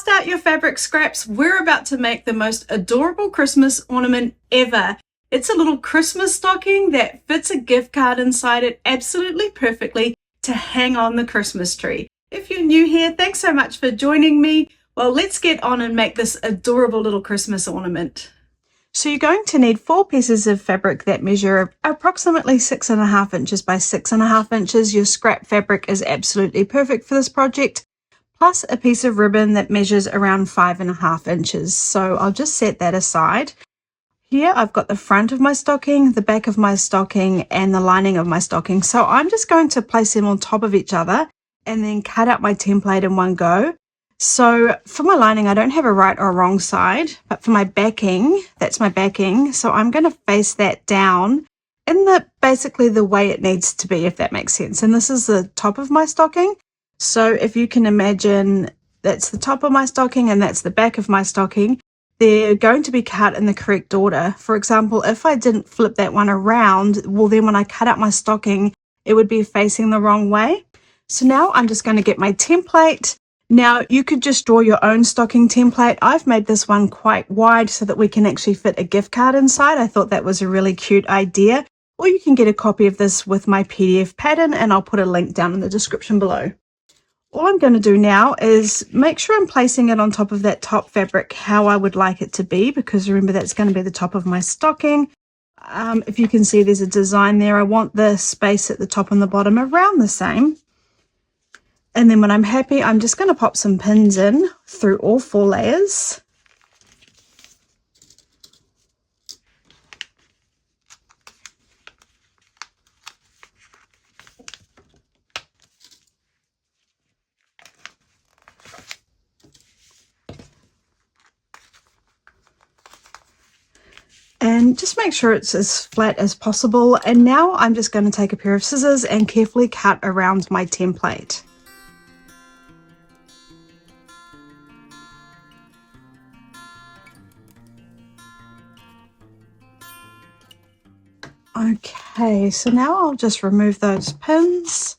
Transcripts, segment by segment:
Bust out your fabric scraps. We're about to make the most adorable Christmas ornament ever. It's a little Christmas stocking that fits a gift card inside it absolutely perfectly to hang on the Christmas tree. If you're new here, thanks so much for joining me. Well, let's get on and make this adorable little Christmas ornament. So you're going to need 4 pieces of fabric that measure approximately 6.5 inches by 6.5 inches. Your scrap fabric is absolutely perfect for this project, plus a piece of ribbon that measures around 5.5 inches. So I'll just set that aside. Here I've got the front of my stocking, the back of my stocking, and the lining of my stocking. So I'm just going to place them on top of each other and then cut out my template in one go. So for my lining, I don't have a right or a wrong side, but for my backing, that's my backing. So I'm going to face that down in basically the way it needs to be, if that makes sense. And this is the top of my stocking. So if you can imagine, that's the top of my stocking and that's the back of my stocking. They're going to be cut in the correct order. For example, if I didn't flip that one around, well, then when I cut out my stocking, it would be facing the wrong way. So now I'm just going to get my template. Now you could just draw your own stocking template. I've made this one quite wide so that we can actually fit a gift card inside. I thought that was a really cute idea. Or you can get a copy of this with my PDF pattern, and I'll put a link down in the description below. All I'm going to do now is make sure I'm placing it on top of that top fabric how I would like it to be, because remember that's going to be the top of my stocking. If you can see, there's a design there. I want the space at the top and the bottom around the same. And then when I'm happy, I'm just going to pop some pins in through all 4 layers. And just make sure it's as flat as possible. And now I'm just going to take a pair of scissors and carefully cut around my template. Okay, so now I'll just remove those pins,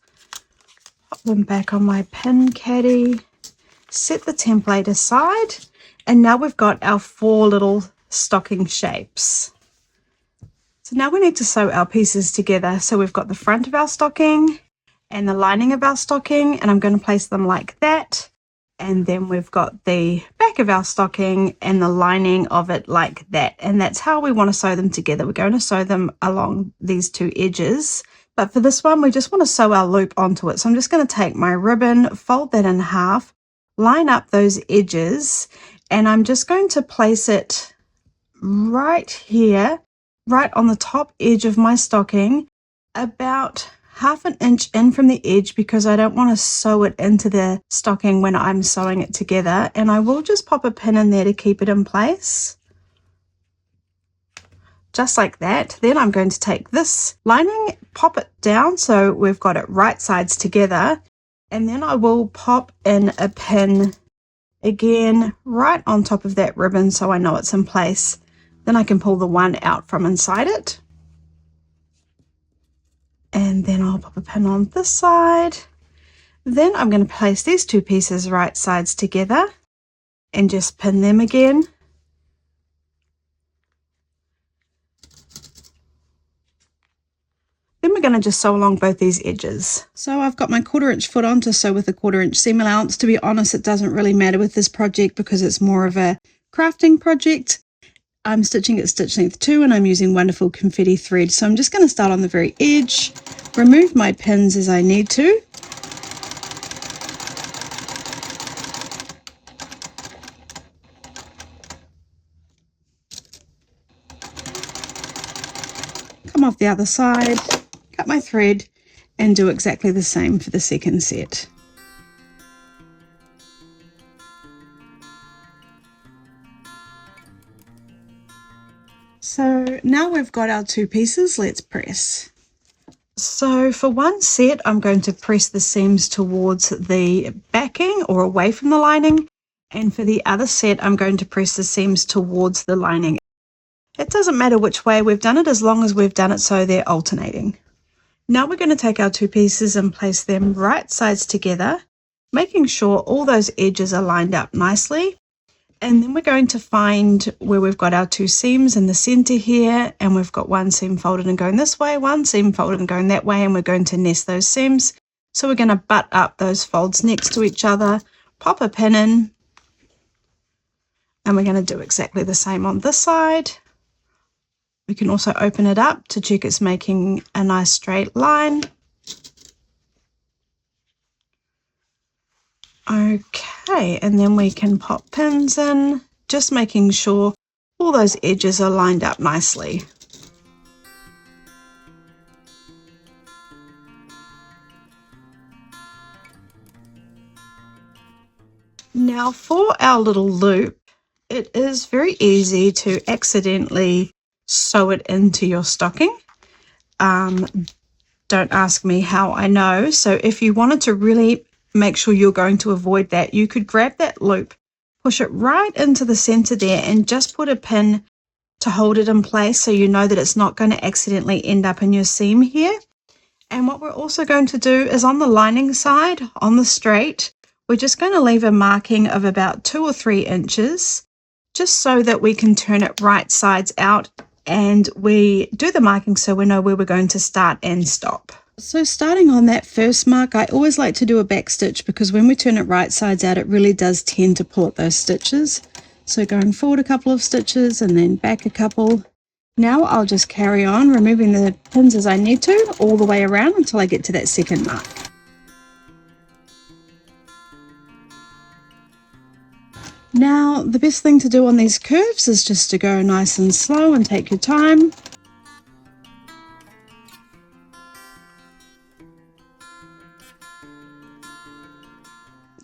pop them back on my pin caddy, set the template aside, and now we've got our 4 little stocking shapes. So now we need to sew our pieces together. So we've got the front of our stocking and the lining of our stocking, and I'm going to place them like that. And then we've got the back of our stocking and the lining of it like that. And that's how we want to sew them together. We're going to sew them along these 2 edges. But for this one, we just want to sew our loop onto it. So I'm just going to take my ribbon, fold that in half, line up those edges, and I'm just going to place it right here, right on the top edge of my stocking, about 1/2 inch in from the edge, because I don't want to sew it into the stocking when I'm sewing it together. And I will just pop a pin in there to keep it in place, just like that. Then I'm going to take this lining, pop it down so we've got it right sides together, and then I will pop in a pin again right on top of that ribbon so I know it's in place. Then I can pull the one out from inside it. And then I'll pop a pin on this side. Then I'm going to place these 2 pieces right sides together and just pin them again. Then we're going to just sew along both these edges. So I've got my 1/4 inch foot on to sew with a 1/4 inch seam allowance. To be honest, it doesn't really matter with this project because it's more of a crafting project. I'm stitching at stitch length 2 and I'm using wonderful confetti thread. So I'm just going to start on the very edge, remove my pins as I need to. Come off the other side, cut my thread, and do exactly the same for the second set. So now we've got our 2 pieces, let's press. So for one set, I'm going to press the seams towards the backing or away from the lining. And for the other set, I'm going to press the seams towards the lining. It doesn't matter which way we've done it, as long as we've done it so they're alternating. Now we're going to take our 2 pieces and place them right sides together. making sure all those edges are lined up nicely. And then we're going to find where we've got our two seams in the center here, and we've got one seam folded and going this way, one seam folded and going that way, and we're going to nest those seams. So we're going to butt up those folds next to each other, pop a pin in, and we're going to do exactly the same on this side. We can also open it up to check it's making a nice straight line. Okay, and then we can pop pins in, just making sure all those edges are lined up nicely. Now for our little loop, it is very easy to accidentally sew it into your stocking. Don't ask me how I know. So if you wanted to really make sure you're going to avoid that, you could grab that loop, push it right into the center there, and just put a pin to hold it in place so you know that it's not going to accidentally end up in your seam here. And what we're also going to do is on the lining side, on the straight, we're just going to leave a marking of about 2 or 3 inches, just so that we can turn it right sides out, and we do the marking so we know where we're going to start and stop. So starting on that first mark, I always like to do a back stitch, because when we turn it right sides out, it really does tend to pull at those stitches. So going forward a couple of stitches and then back a couple. Now I'll just carry on removing the pins as I need to all the way around until I get to that second mark. Now the best thing to do on these curves is just to go nice and slow and take your time.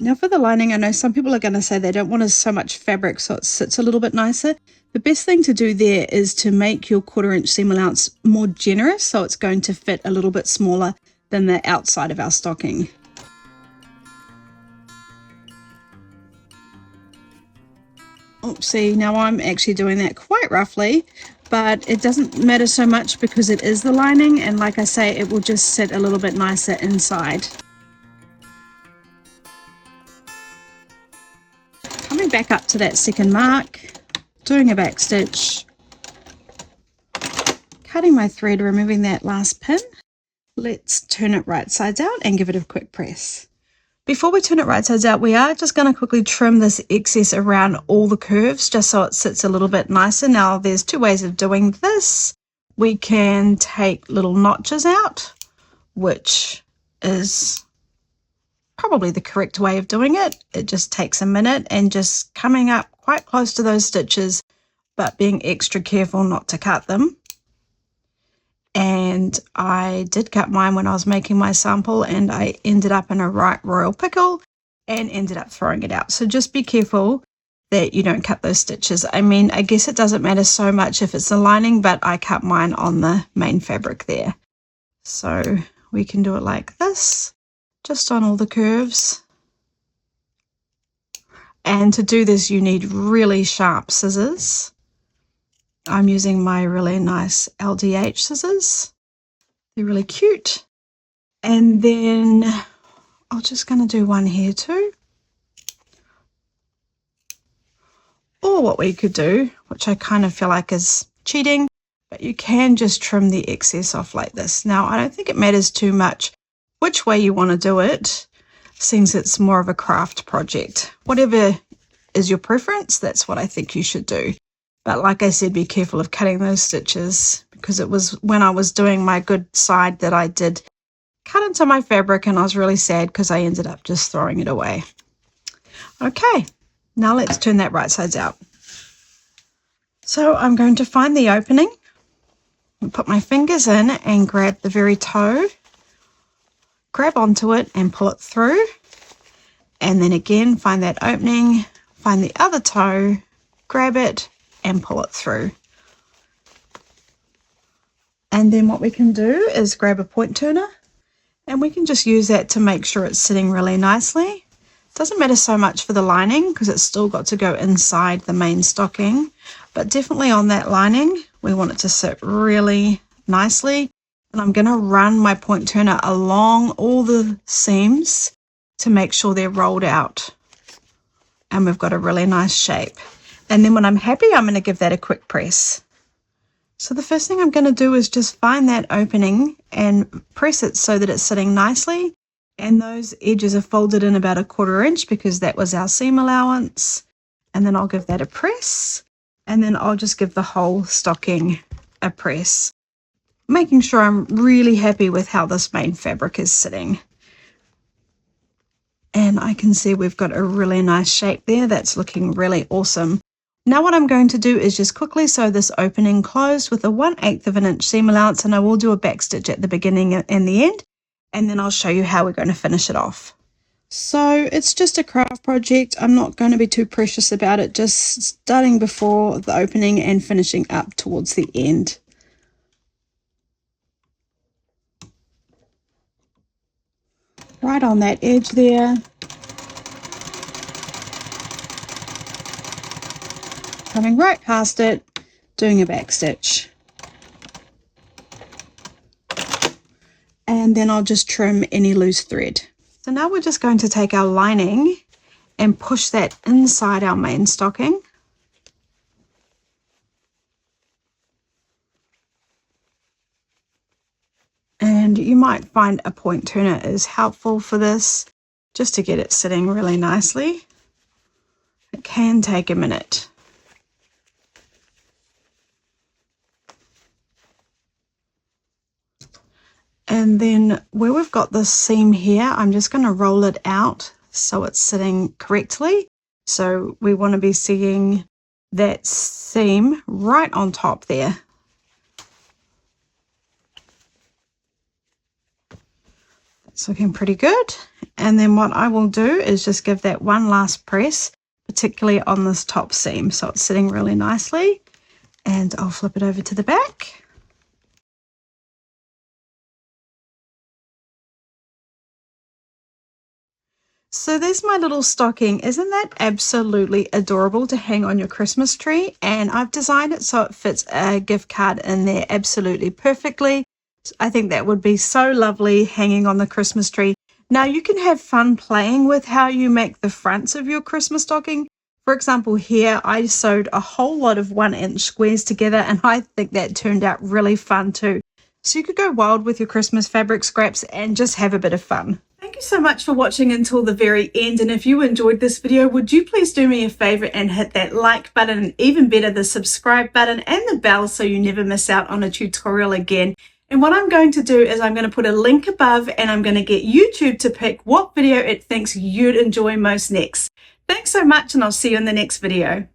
Now for the lining, I know some people are going to say they don't want so much fabric so it sits a little bit nicer. The best thing to do there is to make your 1/4 inch seam allowance more generous, so it's going to fit a little bit smaller than the outside of our stocking. Oh, see, now I'm actually doing that quite roughly, but it doesn't matter so much because it is the lining, and like I say, it will just sit a little bit nicer inside. Coming back up to that second mark, doing a back stitch, cutting my thread, removing that last pin. Let's turn it right sides out and give it a quick press. Before we turn it right sides out, we are just going to quickly trim this excess around all the curves just so it sits a little bit nicer. Now there's 2 ways of doing this. We can take little notches out, which is probably the correct way of doing it. It just takes a minute, and just coming up quite close to those stitches, but being extra careful not to cut them. And I did cut mine when I was making my sample, and I ended up in a right royal pickle and ended up throwing it out. So just be careful that you don't cut those stitches. I mean, I guess it doesn't matter so much if it's the lining, but I cut mine on the main fabric there. So we can do it like this, just on all the curves. And to do this, you need really sharp scissors. I'm using my really nice LDH scissors. They're really cute. And then I'm just going to do one here too. Or what we could do, which I kind of feel like is cheating, but you can just trim the excess off like this. Now, I don't think it matters too much which way you want to do it, since it's more of a craft project. Whatever is your preference, that's what I think you should do. But like I said, be careful of cutting those stitches, because it was when I was doing my good side that I did cut into my fabric, and I was really sad because I ended up just throwing it away. Okay, now let's turn that right sides out. So I'm going to find the opening and put my fingers in and grab the very toe, grab onto it and pull it through, and then again find that opening, find the other toe, grab it and pull it through. And then what we can do is grab a point turner, and we can just use that to make sure it's sitting really nicely. Doesn't matter so much for the lining because it's still got to go inside the main stocking, but definitely on that lining we want it to sit really nicely. And I'm going to run my point turner along all the seams to make sure they're rolled out and we've got a really nice shape. And then when I'm happy, I'm going to give that a quick press. So the first thing I'm going to do is just find that opening and press it so that it's sitting nicely. And those edges are folded in about 1/4 inch because that was our seam allowance. And then I'll give that a press. And then I'll just give the whole stocking a press, making sure I'm really happy with how this main fabric is sitting. And I can see we've got a really nice shape there. That's looking really awesome. Now what I'm going to do is just quickly sew this opening closed with a 1/8 of an inch seam allowance, and I will do a back stitch at the beginning and the end, and then I'll show you how we're going to finish it off. So it's just a craft project. I'm not going to be too precious about it, just starting before the opening and finishing up towards the end. Right on that edge there. Coming right past it, doing a back stitch. And then I'll just trim any loose thread. So now we're just going to take our lining and push that inside our main stocking. And you might find a point turner is helpful for this, just to get it sitting really nicely. It can take a minute. And then where we've got this seam here, I'm just going to roll it out so it's sitting correctly. So we want to be seeing that seam right on top there. It's looking pretty good. And then what I will do is just give that one last press, particularly on this top seam, so it's sitting really nicely. And I'll flip it over to the back. So there's my little stocking. Isn't that absolutely adorable to hang on your Christmas tree? And I've designed it so it fits a gift card in there absolutely perfectly. I think that would be so lovely hanging on the Christmas tree. Now you can have fun playing with how you make the fronts of your Christmas stocking. For example, here I sewed a whole lot of 1-inch squares together, and I think that turned out really fun too. So you could go wild with your Christmas fabric scraps and just have a bit of fun. Thank you so much for watching until the very end, and if you enjoyed this video, would you please do me a favor and hit that like button, and even better, the subscribe button and the bell so you never miss out on a tutorial again. And what I'm going to do is I'm going to put a link above, and I'm going to get YouTube to pick what video it thinks you'd enjoy most next. Thanks so much, and I'll see you in the next video.